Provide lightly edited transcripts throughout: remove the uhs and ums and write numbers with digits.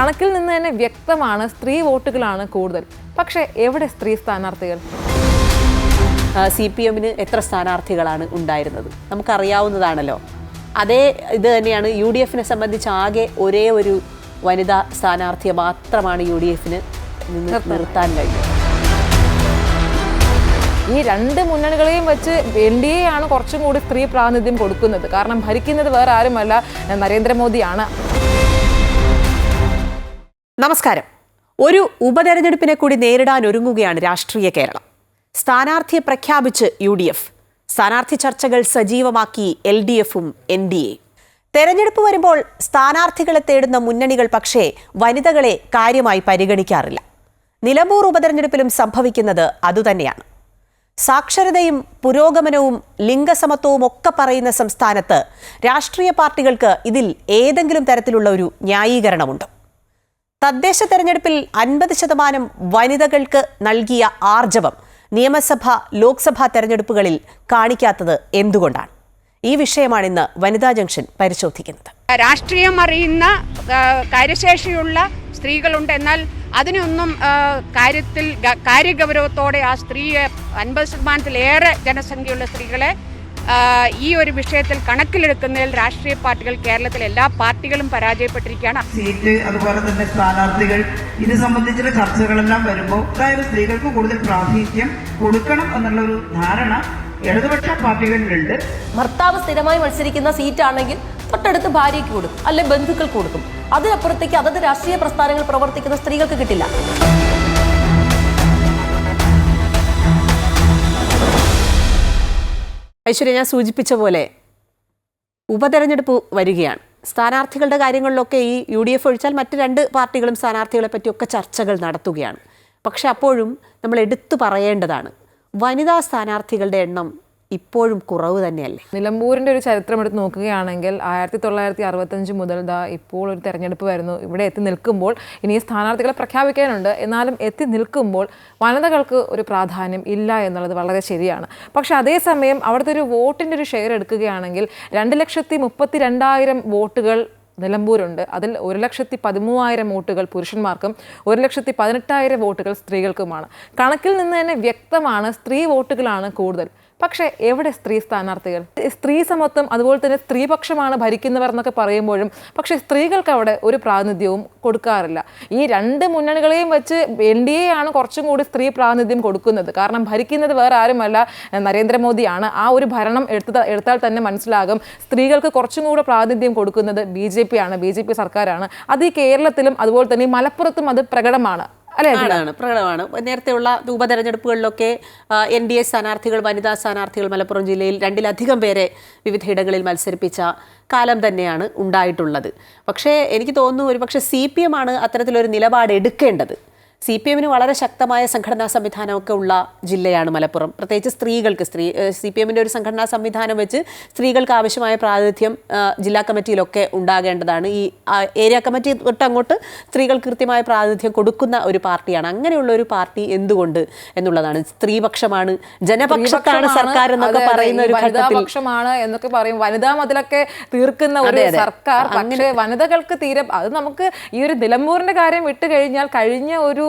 കണക്കിൽ നിന്ന് തന്നെ വ്യക്തമാണ് സ്ത്രീ വോട്ടുകളാണ് കൂടുതൽ. പക്ഷേ എവിടെ സ്ത്രീ സ്ഥാനാർത്ഥികൾ? CPM-ന് എത്ര സ്ഥാനാർത്ഥികളാണ് ഉണ്ടായിരുന്നത് നമുക്കറിയാവുന്നതാണല്ലോ. അതേ ഇത് തന്നെയാണ് UDF-നെ സംബന്ധിച്ച്. ആകെ ഒരേ ഒരു വനിതാ സ്ഥാനാർത്ഥിയെ മാത്രമാണ് UDF-ന് നിർത്താൻ കഴിഞ്ഞത്. ഈ രണ്ട് മുന്നണികളെയും വെച്ച് NDA ആണ് കുറച്ചും കൂടി സ്ത്രീ പ്രാതിനിധ്യം കൊടുക്കുന്നത്. കാരണം ഭരിക്കുന്നത് വേറെ ആരുമല്ല, നരേന്ദ്രമോദിയാണ്. നമസ്കാരം. ഒരു ഉപതെരഞ്ഞെടുപ്പിനെ കൂടി നേരിടാൻ ഒരുങ്ങുകയാണ് രാഷ്ട്രീയ കേരളം. സ്ഥാനാർത്ഥിയെ പ്രഖ്യാപിച്ച് UDF, സ്ഥാനാർത്ഥി ചർച്ചകൾ സജീവമാക്കി LDF-ഉം NDA. തെരഞ്ഞെടുപ്പ് വരുമ്പോൾ സ്ഥാനാർത്ഥികളെ തേടുന്ന മുന്നണികൾ പക്ഷേ വനിതകളെ കാര്യമായി പരിഗണിക്കാറില്ല. നിലമ്പൂർ ഉപതെരഞ്ഞെടുപ്പിലും സംഭവിക്കുന്നത് അതുതന്നെയാണ്. സാക്ഷരതയും പുരോഗമനവും ലിംഗസമത്വവും ഒക്കെ പറയുന്ന സംസ്ഥാനത്ത് രാഷ്ട്രീയ പാർട്ടികൾക്ക് ഇതിൽ ഏതെങ്കിലും തരത്തിലുള്ള ഒരു ന്യായീകരണമുണ്ട്? തദ്ദേശ തെരഞ്ഞെടുപ്പിൽ 50% വനിതകൾക്ക് നൽകിയ ആർജവം നിയമസഭ ലോക്സഭാ തെരഞ്ഞെടുപ്പുകളിൽ കാണിക്കാത്തത് എന്തുകൊണ്ടാണ്? ഈ വിഷയമാണ് ഇന്ന് വനിതാ ജംഗ്ഷൻ പരിശോധിക്കുന്നത്. രാഷ്ട്രീയം അറിയുന്ന കാര്യശേഷിയുള്ള സ്ത്രീകളുണ്ട്, എന്നാൽ അതിനൊന്നും കാര്യത്തിൽ കാര്യഗൗരവത്തോടെ ആ സ്ത്രീയെ 50%-ലേറെ ജനസംഖ്യയുള്ള സ്ത്രീകളെ ഈ ഒരു വിഷയത്തിൽ കണക്കിലെടുക്കുന്നതിൽ രാഷ്ട്രീയ പാർട്ടികൾ, കേരളത്തിലെ എല്ലാ പാർട്ടികളും പരാജയപ്പെട്ടിരിക്കുകയാണ്. സീറ്റ്, അതുപോലെ തന്നെ സ്ഥാനാർത്ഥികൾ, ഇത് സംബന്ധിച്ചുള്ള ചർച്ചകളെല്ലാം വരുമ്പോൾ അതായത് സ്ത്രീകൾക്ക് കൂടുതൽ പ്രാതിനിധ്യം കൊടുക്കണം എന്നുള്ള ഒരു ധാരണ ഇടതുപക്ഷ പാർട്ടികളിലുണ്ട്. ഭർത്താവ് സ്ഥിരമായി മത്സരിക്കുന്ന സീറ്റാണെങ്കിൽ തൊട്ടടുത്ത് ഭാര്യയ്ക്ക് കൊടുക്കും, അല്ലെ ബന്ധുക്കൾക്ക് കൊടുക്കും. അതിനപ്പുറത്തേക്ക് അതത് രാഷ്ട്രീയ പ്രസ്ഥാനങ്ങൾ പ്രവർത്തിക്കുന്ന സ്ത്രീകൾക്ക് കിട്ടില്ല. ഐശ്വര്യ, ഞാൻ സൂചിപ്പിച്ച പോലെ ഉപതെരഞ്ഞെടുപ്പ് വരികയാണ്. സ്ഥാനാർത്ഥികളുടെ കാര്യങ്ങളിലൊക്കെ ഈ UDF ഒഴിച്ചാൽ മറ്റ് രണ്ട് പാർട്ടികളും സ്ഥാനാർത്ഥികളെ പറ്റിയൊക്കെ ചർച്ചകൾ നടത്തുകയാണ്. പക്ഷെ അപ്പോഴും നമ്മൾ എടുത്തു പറയേണ്ടതാണ്, വനിതാ സ്ഥാനാർത്ഥികളുടെ എണ്ണം ഇപ്പോഴും കുറവ് തന്നെയല്ലേ? നിലമ്പൂരിൻ്റെ ഒരു ചരിത്രം എടുത്ത് നോക്കുകയാണെങ്കിൽ 1965 മുതൽ ഇപ്പോൾ ഒരു തെരഞ്ഞെടുപ്പ് വരുന്നു. ഇവിടെ എത്തി നിൽക്കുമ്പോൾ ഇനി സ്ഥാനാർത്ഥികളെ പ്രഖ്യാപിക്കാനുണ്ട്. എന്നാലും എത്തി നിൽക്കുമ്പോൾ വനിതകൾക്ക് ഒരു പ്രാധാന്യം ഇല്ല എന്നുള്ളത് വളരെ ശരിയാണ്. പക്ഷെ അതേസമയം അവിടുത്തെ ഒരു വോട്ടിൻ്റെ ഒരു ഷെയർ എടുക്കുകയാണെങ്കിൽ 2,32,000 വോട്ടുകൾ നിലമ്പൂരുണ്ട്. അതിൽ 1,13,000 വോട്ടുകൾ പുരുഷന്മാർക്കും 1,18,000 വോട്ടുകൾ സ്ത്രീകൾക്കുമാണ്. കണക്കിൽ നിന്ന് തന്നെ വ്യക്തമാണ് സ്ത്രീ വോട്ടുകളാണ് കൂടുതൽ. പക്ഷേ എവിടെ സ്ത്രീ സ്ഥാനാർത്ഥികൾ? സ്ത്രീ സമത്വം, അതുപോലെ തന്നെ സ്ത്രീപക്ഷമാണ് ഭരിക്കുന്നവർ എന്നൊക്കെ പറയുമ്പോഴും പക്ഷേ സ്ത്രീകൾക്ക് അവിടെ ഒരു പ്രാതിനിധ്യവും കൊടുക്കാറില്ല. ഈ രണ്ട് മുന്നണികളെയും വെച്ച് NDA ആണ് കുറച്ചും കൂടി സ്ത്രീ പ്രാതിനിധ്യം കൊടുക്കുന്നത്. കാരണം ഭരിക്കുന്നത് വേറെ ആരുമല്ല, നരേന്ദ്രമോദിയാണ്. ആ ഒരു ഭരണം എടുത്താൽ തന്നെ മനസ്സിലാകും സ്ത്രീകൾക്ക് കുറച്ചും കൂടെ പ്രാതിനിധ്യം കൊടുക്കുന്നത് BJP ആണ്, BJP സർക്കാരാണ്. അത് ഈ കേരളത്തിലും അതുപോലെ തന്നെ ഈ മലപ്പുറത്തും അത് പ്രകടമാണ്. പ്രകടമാണ്. നേരത്തെയുള്ള ഉപതെരഞ്ഞെടുപ്പുകളിലൊക്കെ NDA സ്ഥാനാർത്ഥികൾ, വനിതാ സ്ഥാനാർത്ഥികൾ മലപ്പുറം ജില്ലയിൽ 2-ലധികം പേരെ വിവിധയിടങ്ങളിൽ മത്സരിപ്പിച്ച കാലം തന്നെയാണ് ഉണ്ടായിട്ടുള്ളത്. പക്ഷേ എനിക്ക് തോന്നുന്നു ഒരുപക്ഷെ CPM ആണ് അത്തരത്തിലൊരു നിലപാട് എടുക്കേണ്ടത്. CPM-ന് വളരെ ശക്തമായ സംഘടനാ സംവിധാനമൊക്കെ ഉള്ള ജില്ലയാണ് മലപ്പുറം. പ്രത്യേകിച്ച് സ്ത്രീകൾക്ക് CPM-ൻ്റെ ഒരു സംഘടനാ സംവിധാനം വെച്ച് സ്ത്രീകൾക്ക് ആവശ്യമായ പ്രാതിനിധ്യം ജില്ലാ കമ്മിറ്റിയിലൊക്കെ ഉണ്ടാകേണ്ടതാണ്. ഈ ഏരിയ കമ്മിറ്റി തൊട്ട് അങ്ങോട്ട് സ്ത്രീകൾക്ക് കൃത്യമായ പ്രാതിനിധ്യം കൊടുക്കുന്ന ഒരു പാർട്ടിയാണ്. അങ്ങനെയുള്ള ഒരു പാർട്ടി എന്തുകൊണ്ട് എന്നുള്ളതാണ്. സ്ത്രീപക്ഷമാണ്, ജനപക്ഷത്താണ് സർക്കാർ എന്നൊക്കെ പറയുന്ന ഒരു പക്ഷമാണ് എന്നൊക്കെ പറയും. വനിതാ മതിലൊക്കെ തീർക്കുന്ന ഒരു സർക്കാർ. പക്ഷേ വനിതകൾക്ക് തീരെ, അത് നമുക്ക് ഈ ഒരു നിലമ്പൂരിന്റെ കാര്യം വിട്ടു കഴിഞ്ഞാൽ കഴിഞ്ഞ ഒരു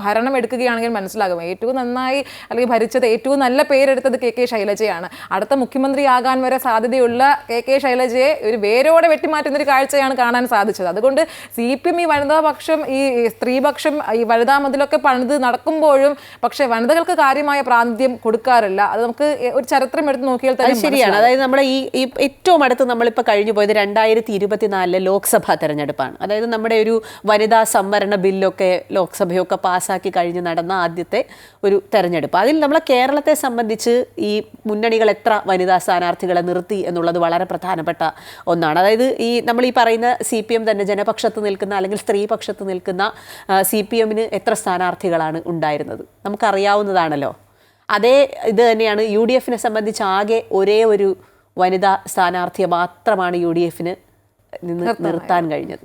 ഭരണം എടുക്കുകയാണെങ്കിൽ മനസ്സിലാകും. ഏറ്റവും നന്നായി അല്ലെങ്കിൽ ഭരിച്ചത്, ഏറ്റവും നല്ല പേരെടുത്തത് KK ശൈലജയാണ്. അടുത്ത മുഖ്യമന്ത്രിയാകാൻ വരെ സാധ്യതയുള്ള KK ശൈലജയെ ഒരു വേരോടെ വെട്ടിമാറ്റുന്ന ഒരു കാഴ്ചയാണ് കാണാൻ സാധിച്ചത്. അതുകൊണ്ട് CPM ഈ വനിതാപക്ഷം, ഈ സ്ത്രീപക്ഷം, ഈ വനിതാ മതിലൊക്കെ പണിത് നടക്കുമ്പോഴും പക്ഷേ വനിതകൾക്ക് കാര്യമായ പ്രാതിനിധ്യം കൊടുക്കാറില്ല. അത് നമുക്ക് ഒരു ചരിത്രം എടുത്ത് നോക്കിയാൽ തന്നെ ശരിയാണ്. അതായത് നമ്മുടെ ഈ ഏറ്റവും അടുത്ത് നമ്മളിപ്പോൾ കഴിഞ്ഞു പോയത് 2024 ലോക്സഭാ തെരഞ്ഞെടുപ്പാണ്. അതായത് നമ്മുടെ ഒരു വനിതാ സംവരണ ബില്ലൊക്കെ ലോക്സഭയൊക്കെ പാസ്സാക്കി കഴിഞ്ഞ് നടന്ന ആദ്യത്തെ ഒരു തെരഞ്ഞെടുപ്പ്. അതിൽ നമ്മളെ കേരളത്തെ സംബന്ധിച്ച് ഈ മുന്നണികൾ എത്ര വനിതാ സ്ഥാനാർത്ഥികളെ നിർത്തി എന്നുള്ളത് വളരെ പ്രധാനപ്പെട്ട ഒന്നാണ്. അതായത് നമ്മൾ ഈ പറയുന്ന CPM തന്നെ ജനപക്ഷത്ത് നിൽക്കുന്ന അല്ലെങ്കിൽ സ്ത്രീപക്ഷത്ത് നിൽക്കുന്ന CPM-ന് എത്ര സ്ഥാനാർത്ഥികളാണ് ഉണ്ടായിരുന്നത് നമുക്കറിയാവുന്നതാണല്ലോ. അതേ ഇത് തന്നെയാണ് UDF-നെ സംബന്ധിച്ച്. ആകെ ഒരേ ഒരു വനിതാ സ്ഥാനാർത്ഥിയെ മാത്രമാണ് UDF-ന് നിർത്താൻ കഴിഞ്ഞത്.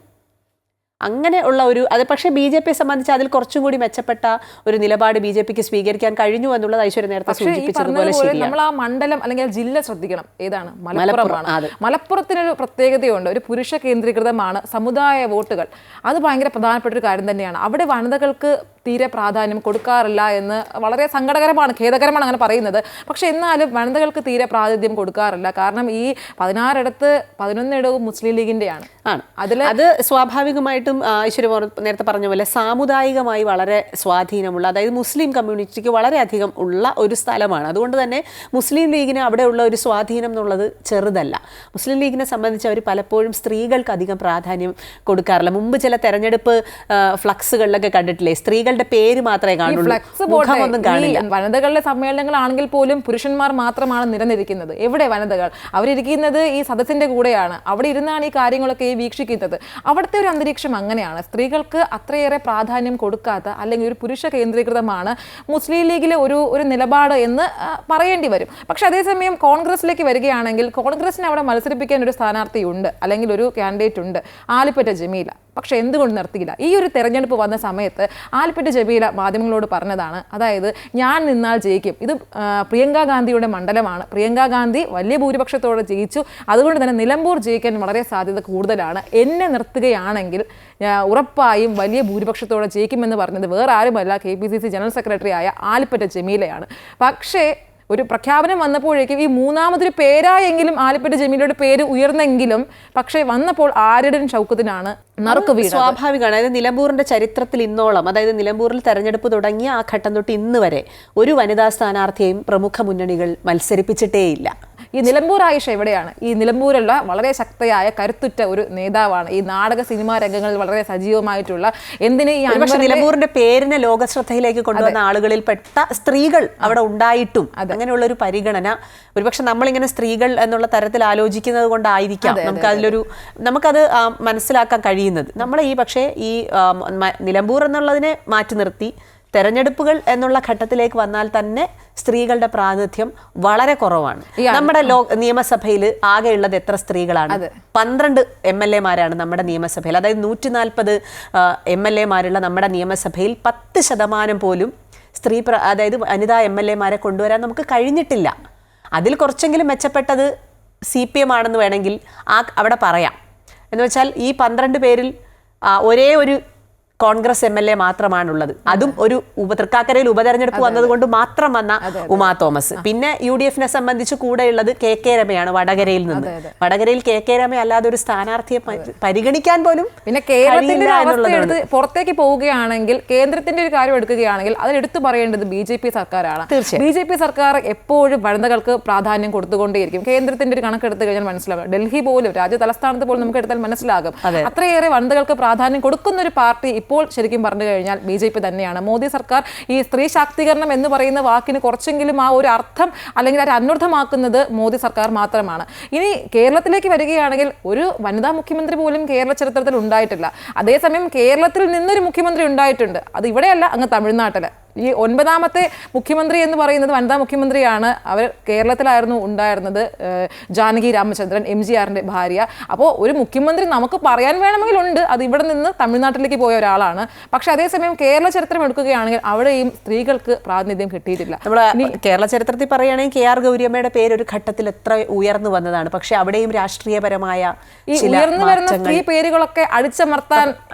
അങ്ങനെ ഉള്ള ഒരു അത് പക്ഷേ BJP സംബന്ധിച്ച് അതിൽ കുറച്ചും കൂടി മെച്ചപ്പെട്ട ഒരു നിലപാട് BJPക്ക് സ്വീകരിക്കാൻ കഴിഞ്ഞു എന്നുള്ളത് ഐശ്വര്യ നേരത്തെ സൂചിപ്പിച്ചതുപോലെ ശരിയാണ്. നമ്മൾ ആ മണ്ഡലം അല്ലെങ്കിൽ ജില്ല ശ്രദ്ധിക്കണം. ഏതാണ്? മലപ്പുറമാണ്. മലപ്പുറത്തിനൊരു പ്രത്യേകതയുണ്ട്. ഒരു പുരുഷ കേന്ദ്രീകൃതമാണ് സമുദായ വോട്ടുകൾ. അത് ഭയങ്കര പ്രധാനപ്പെട്ട ഒരു കാര്യം തന്നെയാണ്. അവിടെ വനിതകൾക്ക് തീരെ പ്രാധാന്യം കൊടുക്കാറില്ല എന്ന് വളരെ സങ്കടകരമാണ്, ഖേദകരമാണ് അങ്ങനെ പറയുന്നത്. പക്ഷെ എന്നാലും വനിതകൾക്ക് തീരെ പ്രാതിനിധ്യം കൊടുക്കാറില്ല. കാരണം ഈ 16 ഇടത്ത് 11 ഇടവും മുസ്ലിം ലീഗിന്റെയാണ്. അത് സ്വാഭാവികമായിട്ടും ഐശ്വര്യ നേരത്തെ പറഞ്ഞ പോലെ സാമുദായികമായി വളരെ സ്വാധീനമുള്ള, അതായത് മുസ്ലിം കമ്മ്യൂണിറ്റിക്ക് വളരെയധികം ഉള്ള ഒരു സ്ഥലമാണ്. അതുകൊണ്ട് തന്നെ മുസ്ലിം ലീഗിന് അവിടെയുള്ള ഒരു സ്വാധീനം എന്നുള്ളത് ചെറുതല്ല. മുസ്ലിം ലീഗിനെ സംബന്ധിച്ച് അവർ പലപ്പോഴും സ്ത്രീകൾക്ക് അധികം പ്രാധാന്യം കൊടുക്കാറില്ല. മുമ്പ് ചില തെരഞ്ഞെടുപ്പ് ഫ്ലക്സുകളിലൊക്കെ കണ്ടിട്ടില്ലേ, സ്ത്രീകളുടെ പേര് മാത്രമേ കാണുള്ളൂ, മുഖമൊന്നും കാണില്ല. വനിതകളുടെ സമ്മേളനങ്ങളാണെങ്കിൽ പോലും പുരുഷന്മാർ മാത്രമാണ് നിരന്നിരിക്കുന്നത്. എവിടെ വനിതകൾ? അവരിയ്ക്കുന്നത് ഈ സദസ്സിന്റെ കൂടെയാണ്. അവിടെ ഇരുന്നാണ് ഈ കാര്യങ്ങളൊക്കെ വീക്ഷിക്കുന്നത്. അവിടുത്തെ ഒരു അന്തരീക്ഷം അങ്ങനെയാണ്. സ്ത്രീകൾക്ക് അത്രയേറെ പ്രാധാന്യം കൊടുക്കാത്ത, അല്ലെങ്കിൽ ഒരു പുരുഷ കേന്ദ്രീകൃതമാണ് മുസ്ലിം ലീഗിലെ ഒരു നിലപാട് എന്ന് പറയേണ്ടി വരും. പക്ഷെ അതേസമയം കോൺഗ്രസിലേക്ക് വരികയാണെങ്കിൽ കോൺഗ്രസിനെ അവിടെ മത്സരിപ്പിക്കാൻ ഒരു സ്ഥാനാർത്ഥിയുണ്ട്, അല്ലെങ്കിൽ ഒരു കാൻഡിഡേറ്റ് ഉണ്ട്, ആലിപ്പറ്റ ജമീല. പക്ഷെ എന്തുകൊണ്ട് നിർത്തിയില്ല? ഈ ഒരു തെരഞ്ഞെടുപ്പ് വന്ന സമയത്ത് ആലിപ്പറ്റ ജമീല മാധ്യമങ്ങളോട് പറഞ്ഞതാണ്, അതായത് ഞാൻ നിന്നാൽ ജയിക്കും. ഇത് പ്രിയങ്ക ഗാന്ധിയുടെ മണ്ഡലമാണ്. പ്രിയങ്ക ഗാന്ധി വലിയ ഭൂരിപക്ഷത്തോടെ ജയിച്ചു. അതുകൊണ്ട് തന്നെ നിലമ്പൂർ ജയിക്കാൻ വളരെ സാധ്യത കൂടുതലാണ്. എന്നെ നിർത്തുകയാണെങ്കിൽ ഉറപ്പായും വലിയ ഭൂരിപക്ഷത്തോടെ ജയിക്കുമെന്ന് പറഞ്ഞത് വേറെ ആരുമല്ല, KPCC ജനറൽ സെക്രട്ടറി ആയ ആലിപ്പറ്റ ജമീലയാണ്. പക്ഷേ ഒരു പ്രഖ്യാപനം വന്നപ്പോഴേക്കും ഈ മൂന്നാമതൊരു പേരായെങ്കിലും ആലിപ്പറ്റ ജമീലയുടെ പേര് ഉയർന്നെങ്കിലും പക്ഷേ വന്നപ്പോൾ ആരുടെയും ഷൗക്കത്തിനാണ് നറുക്ക് വീണത്. സ്വാഭാവികമാണ്. അതായത് നിലമ്പൂരിന്റെ ചരിത്രത്തിൽ ഇന്നോളം, അതായത് നിലമ്പൂരിൽ തെരഞ്ഞെടുപ്പ് തുടങ്ങിയ ആ ഘട്ടം തൊട്ട് ഇന്ന് വരെ ഒരു വനിതാ സ്ഥാനാർത്ഥിയെയും പ്രമുഖ മുന്നണികൾ മത്സരിപ്പിച്ചിട്ടേയില്ല. ഈ നിലമ്പൂർ ആയിഷ എവിടെയാണ്? ഈ നിലമ്പൂരുള്ള വളരെ ശക്തയായ കരുത്തുറ്റ ഒരു നേതാവാണ്. ഈ നാടക സിനിമാ രംഗങ്ങളിൽ വളരെ സജീവമായിട്ടുള്ള, എന്തിന് ഈ നിലമ്പൂരിന്റെ പേരിനെ ലോകശ്രദ്ധയിലേക്ക് കൊണ്ടുവന്ന ആളുകളിൽ പെട്ട സ്ത്രീകൾ അവിടെ ഉണ്ടായിട്ടും അങ്ങനെയുള്ള ഒരു പരിഗണന ഒരുപക്ഷെ നമ്മളിങ്ങനെ സ്ത്രീകൾ എന്നുള്ള തരത്തിൽ ആലോചിക്കുന്നത് കൊണ്ടായിരിക്കാം നമുക്കത് മനസ്സിലാക്കാൻ കഴിയുന്നത്. നമ്മൾ പക്ഷേ ഈ നിലമ്പൂർ എന്നുള്ളതിനെ മാറ്റി നിർത്തി തെരഞ്ഞെടുപ്പുകൾ എന്നുള്ള ഘട്ടത്തിലേക്ക് വന്നാൽ തന്നെ സ്ത്രീകളുടെ പ്രാതിനിധ്യം വളരെ കുറവാണ്. നമ്മുടെ നിയമസഭയിൽ ആകെയുള്ളത് എത്ര സ്ത്രീകളാണ്? 12 MLA-മാരാണ് നമ്മുടെ നിയമസഭയിൽ. അതായത് 140 MLA-മാരുള്ള നമ്മുടെ നിയമസഭയിൽ 10% പോലും അതായത് വനിതാ MLA-മാരെ കൊണ്ടുവരാൻ നമുക്ക് കഴിഞ്ഞിട്ടില്ല. അതിൽ കുറച്ചെങ്കിലും മെച്ചപ്പെട്ടത് CPM ആണെന്ന് വേണമെങ്കിൽ അവിടെ പറയാം. എന്ന് വെച്ചാൽ ഈ 12 പേരിൽ ഒരേ ഒരു കോൺഗ്രസ് MLA മാത്രമാണുള്ളത്. അതും ഒരു തൃക്കാക്കരയിൽ ഉപതെരഞ്ഞെടുപ്പ് വന്നതുകൊണ്ട് മാത്രം വന്ന ഉമാ തോമസ്. പിന്നെ UDF-നെ സംബന്ധിച്ച് കൂടെയുള്ളത് KK രമയാണ് വടകരയിൽ നിന്ന്. വടകരയിൽ KK രമ അല്ലാതെ ഒരു സ്ഥാനാർത്ഥിയെ പരിഗണിക്കാൻ പോലും പിന്നെ കേരളത്തിന്റെ അവസ്ഥ പുറത്തേക്ക് പോവുകയാണെങ്കിൽ, കേന്ദ്രത്തിന്റെ ഒരു കാര്യം എടുക്കുകയാണെങ്കിൽ അതിൽ എടുത്തു പറയേണ്ടത് BJP സർക്കാരാണ്. BJP സർക്കാർ എപ്പോഴും വനിതകൾക്ക് പ്രാധാന്യം കൊടുത്തുകൊണ്ടേയിരിക്കും. കേന്ദ്രത്തിന്റെ ഒരു കണക്കെടുത്ത് കഴിഞ്ഞാൽ മനസ്സിലാകും. ഡൽഹി പോലും, രാജ്യ തലസ്ഥാനത്ത് പോലും നമുക്ക് എടുത്താൽ മനസ്സിലാകും. അത്രയേറെ വനിതകൾക്ക് പ്രാധാന്യം കൊടുക്കുന്ന ഒരു പാർട്ടി ഇപ്പോൾ ശരിക്കും പറഞ്ഞു കഴിഞ്ഞാൽ BJP തന്നെയാണ്. മോദി സർക്കാർ ഈ സ്ത്രീ ശാക്തീകരണം എന്ന് പറയുന്ന വാക്കിന് കുറച്ചെങ്കിലും ആ ഒരു അർത്ഥം അല്ലെങ്കിൽ അത് അന്വർത്ഥമാക്കുന്നത് മോദി സർക്കാർ മാത്രമാണ്. ഇനി കേരളത്തിലേക്ക് വരികയാണെങ്കിൽ ഒരു വനിതാ മുഖ്യമന്ത്രി പോലും കേരള ചരിത്രത്തിൽ ഉണ്ടായിട്ടില്ല. അതേസമയം കേരളത്തിൽ നിന്നൊരു മുഖ്യമന്ത്രി ഉണ്ടായിട്ടുണ്ട്. അത് ഇവിടെയല്ല, അങ്ങ് തമിഴ്നാട്ടിൽ. ഈ 9ാമത്തെ മുഖ്യമന്ത്രി എന്ന് പറയുന്നത് വനിതാ മുഖ്യമന്ത്രിയാണ്. അവർ കേരളത്തിലായിരുന്നു ഉണ്ടായിരുന്നത്, ജാനകി രാമചന്ദ്രൻ, MGR-ന്റെ ഭാര്യ. അപ്പോൾ ഒരു മുഖ്യമന്ത്രി നമുക്ക് പറയാൻ വേണമെങ്കിൽ ഉണ്ട്, അത് ഇവിടെ നിന്ന് തമിഴ്നാട്ടിലേക്ക് പോയ ഒരാളാണ്. പക്ഷെ അതേസമയം കേരള ചരിത്രം എടുക്കുകയാണെങ്കിൽ അവിടെയും സ്ത്രീകൾക്ക് പ്രാതിനിധ്യം കിട്ടിയിട്ടില്ല. നമ്മൾ കേരള ചരിത്രത്തിൽ പറയുകയാണെങ്കിൽ KR ഗൗരിയമ്മയുടെ പേര് ഒരു ഘട്ടത്തിൽ എത്ര ഉയർന്നു വന്നതാണ്. പക്ഷെ അവിടെയും രാഷ്ട്രീയപരമായ ഈ ഉയർന്നു വരുന്ന സ്ത്രീ പേരുകളൊക്കെ അടിച്ചമർത്താൻ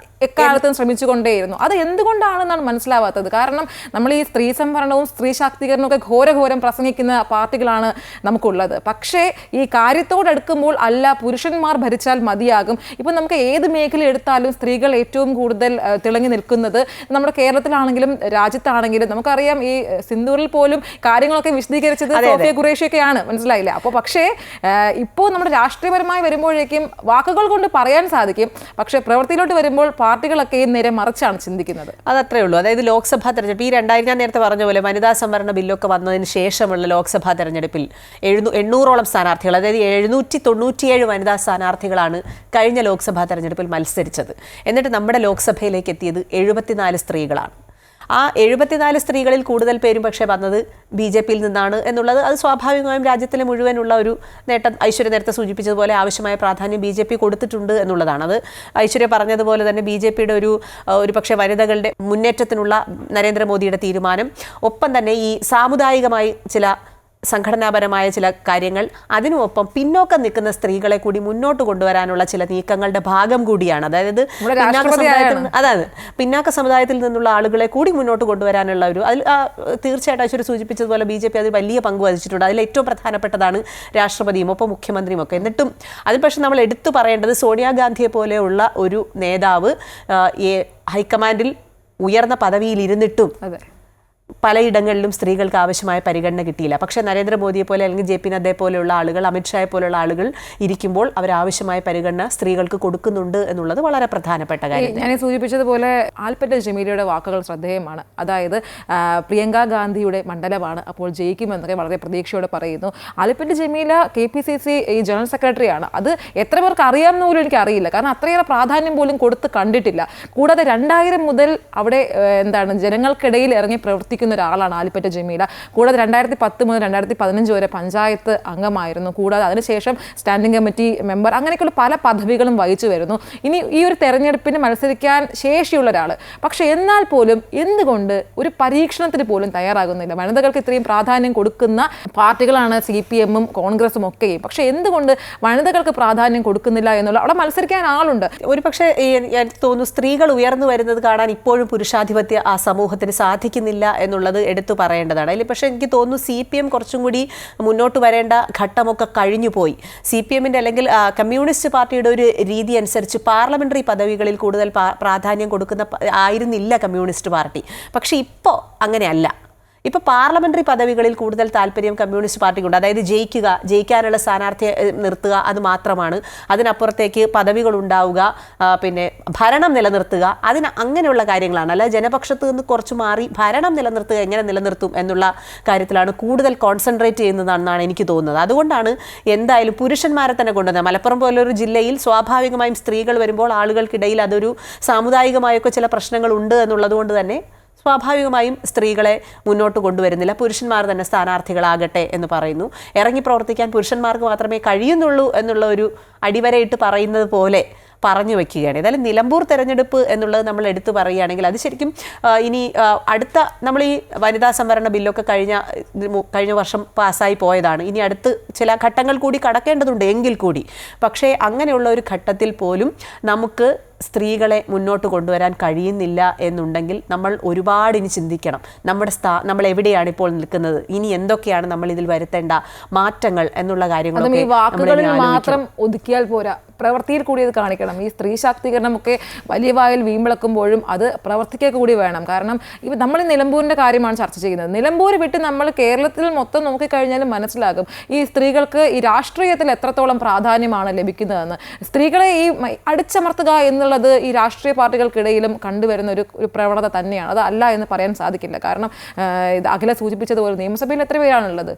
എക്കാലത്തും ശ്രമിച്ചുകൊണ്ടേയിരുന്നു. അത് എന്തുകൊണ്ടാണെന്നാണ് മനസ്സിലാവാത്തത്. കാരണം നമ്മൾ ഈ സ്ത്രീ സംവരണവും സ്ത്രീ ശാക്തീകരണവും ഒക്കെ ഘോരഘോരം പ്രസംഗിക്കുന്ന പാർട്ടികളാണ് നമുക്കുള്ളത്. പക്ഷേ ഈ കാര്യത്തോടെടുക്കുമ്പോൾ അല്ല, പുരുഷന്മാർ ഭരിച്ചാൽ മതിയാകും. ഇപ്പം നമുക്ക് ഏത് മേഖല എടുത്താലും സ്ത്രീകൾ ഏറ്റവും കൂടുതൽ തിളങ്ങി നിൽക്കുന്നത് നമ്മുടെ കേരളത്തിലാണെങ്കിലും രാജ്യത്താണെങ്കിലും നമുക്കറിയാം. ഈ സിന്ദൂറിൽ പോലും കാര്യങ്ങളൊക്കെ വിശദീകരിച്ചത് സോഫിയ ഖുറേഷിയൊക്കെയാണ്, മനസ്സിലായില്ല? അപ്പോൾ പക്ഷേ ഇപ്പോൾ നമ്മുടെ രാഷ്ട്രീയപരമായി വരുമ്പോഴേക്കും വാക്കുകൾ കൊണ്ട് പറയാൻ സാധിക്കും, പക്ഷേ പ്രവൃത്തിയിലോട്ട് വരുമ്പോൾ പാർട്ടികളൊക്കെ നേരെ മറിച്ചാണ് ചിന്തിക്കുന്നത്. അതത്രേ ഉള്ളൂ. അതായത് ലോക്സഭാ തെരഞ്ഞെടുപ്പ് ഈ 2000 ഞാൻ നേരത്തെ പറഞ്ഞ പോലെ വനിതാ സംവരണ ബില്ലൊക്കെ വന്നതിന് ശേഷമുള്ള ലോക്സഭാ തെരഞ്ഞെടുപ്പിൽ 800ഓളം സ്ഥാനാർത്ഥികൾ, അതായത് 797 വനിതാ സ്ഥാനാർത്ഥികളാണ് കഴിഞ്ഞ ലോക്സഭാ തെരഞ്ഞെടുപ്പിൽ മത്സരിച്ചത്. എന്നിട്ട് നമ്മുടെ ലോക്സഭയിലേക്ക് എത്തിയത് 74 സ്ത്രീകളാണ്. ആ 74 സ്ത്രീകളിൽ കൂടുതൽ പേരും പക്ഷേ വന്നത് BJPയിൽ നിന്നാണ് എന്നുള്ളത് അത് സ്വാഭാവികമായും രാജ്യത്തിലെ മുഴുവനുള്ള ഒരു നേട്ടം. ഐശ്വര്യ നേരത്തെ സൂചിപ്പിച്ചതുപോലെ ആവശ്യമായ പ്രാധാന്യം BJP കൊടുത്തിട്ടുണ്ട് എന്നുള്ളതാണ്. അത് ഐശ്വര്യ പറഞ്ഞതുപോലെ തന്നെ BJPയുടെ ഒരു പക്ഷേ വനിതകളുടെ മുന്നേറ്റത്തിനുള്ള നരേന്ദ്രമോദിയുടെ തീരുമാനം, ഒപ്പം തന്നെ ഈ സാമുദായികമായി ചില സംഘടനാപരമായ ചില കാര്യങ്ങൾ, അതിനുമൊപ്പം പിന്നോക്കം നിൽക്കുന്ന സ്ത്രീകളെ കൂടി മുന്നോട്ട് കൊണ്ടുവരാനുള്ള ചില നീക്കങ്ങളുടെ ഭാഗം കൂടിയാണ്. അതായത് പിന്നാക്ക സമുദായത്തിൽ നിന്നുള്ള ആളുകളെ കൂടി മുന്നോട്ട് കൊണ്ടുവരാനുള്ള ഒരു അതിൽ തീർച്ചയായിട്ടും ഐശ്വര്യ സൂചിപ്പിച്ചതുപോലെ BJP അതിൽ വലിയ പങ്ക് വഹിച്ചിട്ടുണ്ട്. അതിൽ ഏറ്റവും പ്രധാനപ്പെട്ടതാണ് രാഷ്ട്രപതിയും ഒപ്പം മുഖ്യമന്ത്രിയും ഒക്കെ. എന്നിട്ടും അതിൽ പക്ഷെ നമ്മൾ എടുത്തു പറയേണ്ടത് സോണിയാഗാന്ധിയെ പോലെയുള്ള ഒരു നേതാവ് ഹൈക്കമാൻഡിൽ ഉയർന്ന പദവിയിൽ ഇരുന്നിട്ടും പലയിടങ്ങളിലും സ്ത്രീകൾക്ക് ആവശ്യമായ പരിഗണന കിട്ടിയില്ല. പക്ഷേ നരേന്ദ്രമോദിയെ പോലെ അല്ലെങ്കിൽ JP നദ്ദയെ പോലെയുള്ള ആളുകൾ, അമിത്ഷായെ പോലെയുള്ള ആളുകൾ ഇരിക്കുമ്പോൾ അവരാവശ്യമായ പരിഗണന സ്ത്രീകൾക്ക് കൊടുക്കുന്നുണ്ട് എന്നുള്ളത് വളരെ പ്രധാനപ്പെട്ട കാര്യം. ഞാൻ സൂചിപ്പിച്ചതുപോലെ ആൽപ്പറ്റ ജമീലയുടെ വാക്കുകൾ ശ്രദ്ധേയമാണ്. അതായത് പ്രിയങ്ക ഗാന്ധിയുടെ മണ്ഡലമാണ്, അപ്പോൾ ജയിക്കുമെന്നൊക്കെ വളരെ പ്രതീക്ഷയോടെ പറയുന്നു. ആൽപ്പറ്റ ജമീല KPCC ഈ ജനറൽ സെക്രട്ടറിയാണ്. അത് എത്ര പേർക്ക് അറിയാമെന്ന് പോലും എനിക്ക് അറിയില്ല, കാരണം അത്രയേറെ പ്രാധാന്യം പോലും കൊടുത്ത് കണ്ടിട്ടില്ല. കൂടാതെ 2000 മുതൽ അവിടെ ജനങ്ങൾക്കിടയിൽ ഇറങ്ങി പ്രവർത്തിക്കുന്ന ഒരാളാണ് ആൽപ്പറ്റ ജമീല. കൂടാതെ 2010 മുതൽ 2015 വരെ പഞ്ചായത്ത് അംഗമായിരുന്നു. കൂടാതെ അതിനുശേഷം സ്റ്റാൻഡിംഗ് കമ്മിറ്റി മെമ്പർ, അങ്ങനെയൊക്കെയുള്ള പല പദവികളും വഹിച്ചു വരുന്നു. ഇനി ഈ ഒരു തെരഞ്ഞെടുപ്പിന് മത്സരിക്കാൻ ശേഷിയുള്ള ഒരാൾ, പക്ഷെ എന്നാൽ പോലും എന്തുകൊണ്ട് ഒരു പരീക്ഷണത്തിന് പോലും തയ്യാറാകുന്നില്ല? വനിതകൾക്ക് ഇത്രയും പ്രാധാന്യം കൊടുക്കുന്ന പാർട്ടികളാണ് CPM-ഉം കോൺഗ്രസും ഒക്കെയും, പക്ഷെ എന്തുകൊണ്ട് വനിതകൾക്ക് പ്രാധാന്യം കൊടുക്കുന്നില്ല എന്നുള്ള? അവിടെ മത്സരിക്കാൻ ആളുണ്ട്. ഒരു പക്ഷേ എനിക്ക് തോന്നുന്നു സ്ത്രീകൾ ഉയർന്നു വരുന്നത് കാണാൻ ഇപ്പോഴും പുരുഷാധിപത്യ ആ സമൂഹത്തിന് സാധിക്കുന്നില്ല എന്നുള്ളത് എടുത്തു പറയേണ്ടതാണ്. അതിൽ പക്ഷേ എനിക്ക് തോന്നുന്നു CPM കുറച്ചും കൂടി മുന്നോട്ട് വരേണ്ട ഘട്ടമൊക്കെ കഴിഞ്ഞു പോയി. CPM-ന്റെ അല്ലെങ്കിൽ കമ്മ്യൂണിസ്റ്റ് പാർട്ടിയുടെ ഒരു രീതി അനുസരിച്ച് പാർലമെന്ററി പദവികളിൽ കൂടുതൽ പ്രാധാന്യം കൊടുക്കുന്ന ആയിരുന്നില്ല കമ്മ്യൂണിസ്റ്റ് പാർട്ടി. പക്ഷേ ഇപ്പോൾ അങ്ങനെയല്ല. ഇപ്പോൾ പാർലമെന്ററി പദവികളിൽ കൂടുതൽ താല്പര്യം കമ്മ്യൂണിസ്റ്റ് പാർട്ടിക്കുണ്ട്. അതായത് ജയിക്കാനുള്ള സ്ഥാനാർത്ഥിയെ നിർത്തുക, അത് മാത്രമാണ്. അതിനപ്പുറത്തേക്ക് പദവികൾ ഉണ്ടാവുക, പിന്നെ ഭരണം നിലനിർത്തുക, അങ്ങനെയുള്ള കാര്യങ്ങളാണ്. അല്ല ജനപക്ഷത്ത് നിന്ന് കുറച്ച് മാറി ഭരണം നിലനിർത്തുക, എങ്ങനെ നിലനിർത്തും എന്നുള്ള കാര്യത്തിലാണ് കൂടുതൽ കോൺസെൻട്രേറ്റ് ചെയ്യുന്നതെന്നാണ് എനിക്ക് തോന്നുന്നത്. അതുകൊണ്ടാണ് എന്തായാലും പുരുഷന്മാരെ തന്നെ കൊണ്ടുവന്നത്. മലപ്പുറം പോലൊരു ജില്ലയിൽ സ്വാഭാവികമായും സ്ത്രീകൾ വരുമ്പോൾ ആളുകൾക്കിടയിൽ അതൊരു സാമുദായികമായൊക്കെ ചില പ്രശ്നങ്ങളുണ്ട് എന്നുള്ളത് കൊണ്ട് തന്നെ സ്വാഭാവികമായും സ്ത്രീകളെ മുന്നോട്ട് കൊണ്ടുവരുന്നില്ല. പുരുഷന്മാർ തന്നെ സ്ഥാനാർത്ഥികളാകട്ടെ എന്ന് പറയുന്നു. ഇറങ്ങി പ്രവർത്തിക്കാൻ പുരുഷന്മാർക്ക് മാത്രമേ കഴിയുന്നുള്ളൂ എന്നുള്ള ഒരു അടിവരയിട്ട് പറയുന്നത് പോലെ പറഞ്ഞു വയ്ക്കുകയാണ്. ഏതായാലും നിലമ്പൂർ തെരഞ്ഞെടുപ്പ് എന്നുള്ളത് നമ്മൾ എടുത്തു പറയുകയാണെങ്കിൽ അത് ശരിക്കും ഇനി അടുത്ത നമ്മൾ ഈ വനിതാ സംവരണ ബില്ലൊക്കെ കഴിഞ്ഞ വർഷം പാസ്സായി പോയതാണ്. ഇനി അടുത്ത് ചില ഘട്ടങ്ങൾ കൂടി കടക്കേണ്ടതുണ്ട് എങ്കിൽ കൂടി. പക്ഷേ അങ്ങനെയുള്ള ഒരു ഘട്ടത്തിൽ പോലും നമുക്ക് സ്ത്രീകളെ മുന്നോട്ട് കൊണ്ടുവരാൻ കഴിയുന്നില്ല എന്നുണ്ടെങ്കിൽ നമ്മൾ ഒരുപാട് ഇനി ചിന്തിക്കണം. നമ്മൾ എവിടെയാണ് ഇപ്പോൾ നിൽക്കുന്നത്, ഇനി എന്തൊക്കെയാണ് നമ്മൾ ഇതിൽ വരുത്തേണ്ട മാറ്റങ്ങൾ എന്നുള്ള കാര്യങ്ങളൊക്കെ വാക്കുകളിൽ മാത്രം ഒതുക്കിയാൽ പോരാ, പ്രവൃത്തിയിൽ കൂടി അത് കാണിക്കണം. ഈ സ്ത്രീ ശാക്തീകരണമൊക്കെ വലിയ വായിൽ വീമ്പിളക്കുമ്പോഴും അത് പ്രവർത്തിക്കുക കൂടി വേണം. കാരണം നമ്മൾ നിലമ്പൂരിൻ്റെ കാര്യമാണ് ചർച്ച ചെയ്യുന്നത്. നിലമ്പൂർ വിട്ട് നമ്മൾ കേരളത്തിൽ മൊത്തം നോക്കിക്കഴിഞ്ഞാലും മനസ്സിലാകും ഈ സ്ത്രീകൾക്ക് ഈ രാഷ്ട്രീയത്തിൽ എത്രത്തോളം പ്രാധാന്യമാണ് ലഭിക്കുന്നതെന്ന്. സ്ത്രീകളെ ഈ അടിച്ചമർത്തുക എന്നുള്ളത് ഈ രാഷ്ട്രീയ പാർട്ടികൾക്കിടയിലും കണ്ടുവരുന്ന ഒരു പ്രവണത തന്നെയാണ്. അത് അല്ല എന്ന് പറയാൻ സാധിക്കില്ല. കാരണം അഖില സൂചിപ്പിച്ചതുപോലെ നിയമസഭയിൽ എത്ര പേരാണുള്ളത്?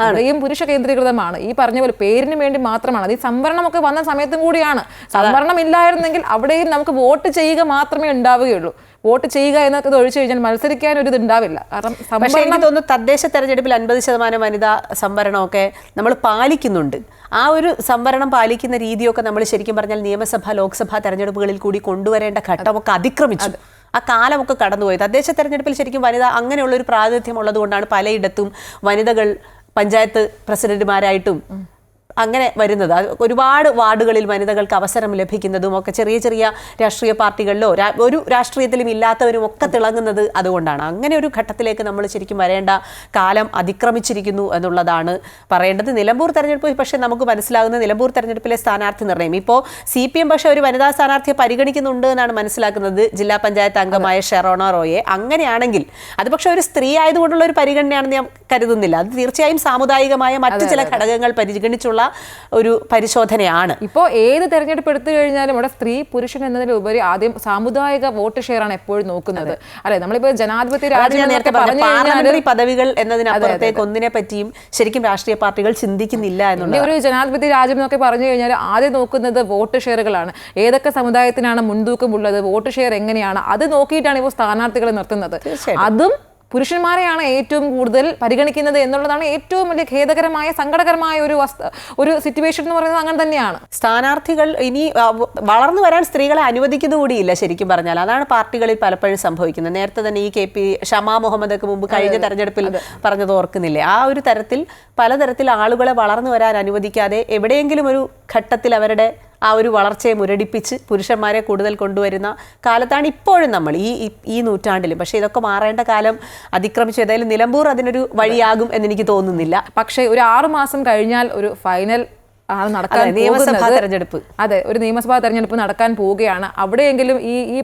അവിടെയും പുരുഷ കേന്ദ്രീകൃതമാണ്. ഈ പറഞ്ഞ പോലെ പേരിന് വേണ്ടി മാത്രമാണ്. അത് ഈ സംവരണമൊക്കെ വന്ന സമയത്തും കൂടിയാണ്. സംവരണം ഇല്ലായിരുന്നെങ്കിൽ അവിടെയും നമുക്ക് വോട്ട് ചെയ്യുക മാത്രമേ ഉണ്ടാവുകയുള്ളൂ. വോട്ട് ചെയ്യുക എന്നൊക്കെ ഒഴിച്ചു കഴിഞ്ഞാൽ മത്സരിക്കാൻ ഒരു ഇത് ഉണ്ടാവില്ല. കാരണം എനിക്ക് തോന്നുന്നു തദ്ദേശ തെരഞ്ഞെടുപ്പിൽ 50% വനിതാ സംവരണമൊക്കെ നമ്മൾ പാലിക്കുന്നുണ്ട്. ആ ഒരു സംവരണം പാലിക്കുന്ന രീതിയൊക്കെ നമ്മൾ ശരിക്കും പറഞ്ഞാൽ നിയമസഭ ലോക്സഭാ തെരഞ്ഞെടുപ്പുകളിൽ കൂടി കൊണ്ടുവരേണ്ട ഘട്ടമൊക്കെ അതിക്രമിച്ചു. ആ കാലമൊക്കെ കടന്നുപോയി. തദ്ദേശ തെരഞ്ഞെടുപ്പിൽ ശരിക്കും വനിത അങ്ങനെയുള്ള ഒരു പ്രാതിനിധ്യം ഉള്ളതുകൊണ്ടാണ് പലയിടത്തും വനിതകൾ പഞ്ചായത്ത് പ്രസിഡന്റുമാരായിട്ടും അങ്ങനെ വരുന്നത്. ഒരുപാട് വാർഡുകളിൽ വനിതകൾക്ക് അവസരം ലഭിക്കുന്നതും ഒക്കെ ചെറിയ ചെറിയ രാഷ്ട്രീയ പാർട്ടികളിലോ ഒരു രാഷ്ട്രീയത്തിലും ഇല്ലാത്തവരും ഒക്കെ തിളങ്ങുന്നത് അതുകൊണ്ടാണ്. അങ്ങനെ ഒരു ഘട്ടത്തിലേക്ക് നമ്മൾ ശരിക്കും വരേണ്ട കാലം അതിക്രമിച്ചിരിക്കുന്നു എന്നുള്ളതാണ് പറയേണ്ടത്. നിലമ്പൂർ തെരഞ്ഞെടുപ്പ് പക്ഷേ നമുക്ക് മനസ്സിലാകുന്ന നിലമ്പൂർ തെരഞ്ഞെടുപ്പിലെ സ്ഥാനാർത്ഥി നിർണ്ണയം ഇപ്പോൾ CPM പക്ഷേ ഒരു വനിതാ സ്ഥാനാർത്ഥിയെ പരിഗണിക്കുന്നുണ്ട് എന്നാണ് മനസ്സിലാക്കുന്നത്, ജില്ലാ പഞ്ചായത്ത് അംഗമായ ഷെറോണ റോയെ. അങ്ങനെയാണെങ്കിൽ അത് പക്ഷേ ഒരു സ്ത്രീ ആയതുകൊണ്ടുള്ള ഒരു പരിഗണനയാണെന്ന് ഞാൻ കരുതുന്നില്ല. അത് തീർച്ചയായും സാമുദായികമായ മറ്റു ചില ഘടകങ്ങൾ പരിഗണിച്ചുള്ള ഒരു പരിശോധനയാണ്. ഇപ്പോൾ ഏത് തെരഞ്ഞെടുപ്പ് എടുത്തു കഴിഞ്ഞാലും ഇവിടെ സ്ത്രീ പുരുഷൻ എന്നതിലുപരി ആദ്യം സാമുദായിക വോട്ട് ഷെയർ ആണ് എപ്പോഴും നോക്കുന്നത്. അല്ലെ, നമ്മളിപ്പോ ജനാധിപത്യ പാർലമെന്ററി പദവികൾ എന്നതിനപ്പുറത്തേക്ക് ഒന്നിനെ പറ്റിയും ശരിക്കും രാഷ്ട്രീയ പാർട്ടികൾ ചിന്തിക്കുന്നില്ല എന്നുള്ള ഒരു ജനാധിപത്യ രാജ്യം എന്നൊക്കെ പറഞ്ഞു കഴിഞ്ഞാൽ ആദ്യം നോക്കുന്നത് വോട്ട് ഷെയറുകളാണ്. ഏതൊക്കെ സമുദായത്തിനാണ് മുൻതൂക്കമുള്ളത്, വോട്ട് ഷെയർ എങ്ങനെയാണ്, അത് നോക്കിയിട്ടാണ് ഇപ്പോൾ സ്ഥാനാർത്ഥികളെ നിർത്തുന്നത്. അതും പുരുഷന്മാരെയാണ് ഏറ്റവും കൂടുതൽ പരിഗണിക്കുന്നത് എന്നുള്ളതാണ് ഏറ്റവും വലിയ ഖേദകരമായ സങ്കടകരമായ ഒരു സിറ്റുവേഷൻ എന്ന് പറയുന്നത്. അങ്ങനെ തന്നെയാണ്. സ്ഥാനാർത്ഥികൾ ഇനി വളർന്നു വരാൻ സ്ത്രീകളെ അനുവദിക്കുന്ന കൂടിയില്ല ശരിക്കും പറഞ്ഞാൽ. അതാണ് പാർട്ടികളിൽ പലപ്പോഴും സംഭവിക്കുന്നത്. നേരത്തെ തന്നെ ഈ KP ഷമാ മുഹമ്മദൊക്കെ മുമ്പ് കഴിഞ്ഞ തെരഞ്ഞെടുപ്പിൽ പറഞ്ഞത് ഓർക്കുന്നില്ലേ? ആ ഒരു തരത്തിൽ പലതരത്തിൽ ആളുകളെ വളർന്നു വരാൻ അനുവദിക്കാതെ എവിടെയെങ്കിലും ഒരു ഘട്ടത്തിൽ അവരുടെ ആ ഒരു വളർച്ചയെ മുരടിപ്പിച്ച് പുരുഷന്മാരെ കൂടുതൽ കൊണ്ടുവരുന്ന കാലത്താണ് ഇപ്പോഴും നമ്മൾ ഈ നൂറ്റാണ്ടിലും. പക്ഷേ ഇതൊക്കെ മാറേണ്ട കാലം അതിക്രമിച്ചു. ഏതായാലും നിലമ്പൂർ അതിനൊരു വഴിയാകും എന്നെനിക്ക് തോന്നുന്നില്ല. പക്ഷേ ഒരു 6 മാസം കഴിഞ്ഞാൽ ഒരു ഫൈനൽ ആണ് നടക്കാൻ നിയമസഭാ തെരഞ്ഞെടുപ്പ്. അതെ, ഒരു നിയമസഭാ തെരഞ്ഞെടുപ്പ് നടക്കാൻ പോവുകയാണ്. അവിടെയെങ്കിലും ഈ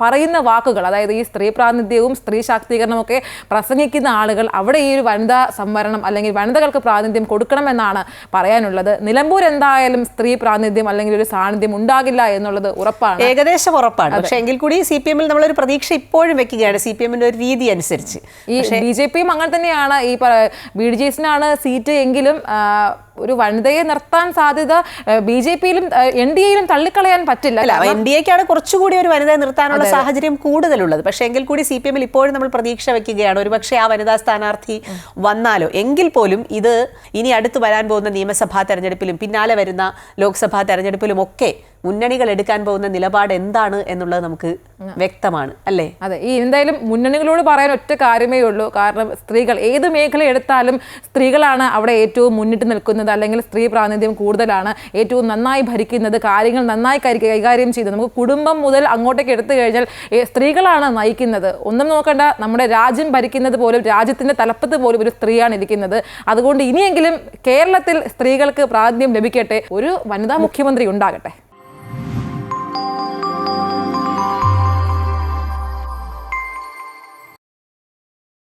പറയുന്ന വാക്കുകൾ, അതായത് ഈ സ്ത്രീ പ്രാതിനിധ്യവും സ്ത്രീ ശാക്തീകരണവും ഒക്കെ പ്രസംഗിക്കുന്ന ആളുകൾ അവിടെ ഈ ഒരു വനിതാ സംവരണം അല്ലെങ്കിൽ വനിതകൾക്ക് പ്രാതിനിധ്യം കൊടുക്കണമെന്നാണ് പറയാനുള്ളത്. നിലമ്പൂർ എന്തായാലും സ്ത്രീ പ്രാതിനിധ്യം അല്ലെങ്കിൽ ഒരു സാന്നിധ്യം ഉണ്ടാകില്ല എന്നുള്ളത് ഉറപ്പാണ്, ഏകദേശം ഉറപ്പാണ്. പക്ഷേ എങ്കിൽ കൂടി CPM ൽ നമ്മളൊരു പ്രതീക്ഷ ഇപ്പോഴും വെക്കുകയാണ്, CPM ന്റെ ഒരു രീതി അനുസരിച്ച്. ഈ BJPയും അങ്ങനെ തന്നെയാണ്. ഈ BDJസിനാണ് സീറ്റ് എങ്കിലും ഒരു വനിതയെ നിർത്താൻ സാധ്യത BJPയിലും NDAയിലും തള്ളിക്കളയാൻ പറ്റില്ല. NDAക്കാണ് കുറച്ചുകൂടി ഒരു വനിതയെ നിർത്താനുള്ള സാഹചര്യം കൂടുതലുള്ളത്. പക്ഷേ എങ്കിൽ കൂടി CPM ൽ ഇപ്പോഴും നമ്മൾ പ്രതീക്ഷ വെക്കുകയാണ്. ഒരുപക്ഷെ ആ വനിതാ സ്ഥാനാർത്ഥി വന്നാലോ എങ്കിൽ പോലും ഇത് ഇനി അടുത്ത് വരാൻ പോകുന്ന നിയമസഭാ തെരഞ്ഞെടുപ്പിലും പിന്നാലെ വരുന്ന ലോക്സഭാ തെരഞ്ഞെടുപ്പിലും ഒക്കെ മുന്നണികൾ എടുക്കാൻ പോകുന്ന നിലപാട് എന്താണ് എന്നുള്ളത് നമുക്ക് വ്യക്തമാണ്, അല്ലേ? അതെ, ഈ എന്തായാലും മുന്നണികളോട് പറയാൻ ഒറ്റ കാര്യമേ ഉള്ളൂ. കാരണം സ്ത്രീകൾ ഏത് മേഖല എടുത്താലും സ്ത്രീകളാണ് അവിടെ ഏറ്റവും മുന്നിട്ട് നിൽക്കുന്നത്, അല്ലെങ്കിൽ സ്ത്രീ പ്രാതിനിധ്യം കൂടുതലാണ്, ഏറ്റവും നന്നായി ഭരിക്കുന്നത്, കാര്യങ്ങൾ നന്നായി കൈകാര്യം ചെയ്ത് നമുക്ക് കുടുംബം മുതൽ അങ്ങോട്ടേക്ക് എടുത്തു കഴിഞ്ഞാൽ സ്ത്രീകളാണ് നയിക്കുന്നത്. ഒന്നും നോക്കണ്ട, നമ്മുടെ രാജ്യം ഭരിക്കുന്നത് പോലും, രാജ്യത്തിന്റെ തലപ്പത്ത് പോലും ഒരു സ്ത്രീയാണ് ഇരിക്കുന്നത്. അതുകൊണ്ട് ഇനിയെങ്കിലും കേരളത്തിൽ സ്ത്രീകൾക്ക് പ്രാതിനിധ്യം ലഭിക്കട്ടെ, ഒരു വനിതാ മുഖ്യമന്ത്രി ഉണ്ടാകട്ടെ.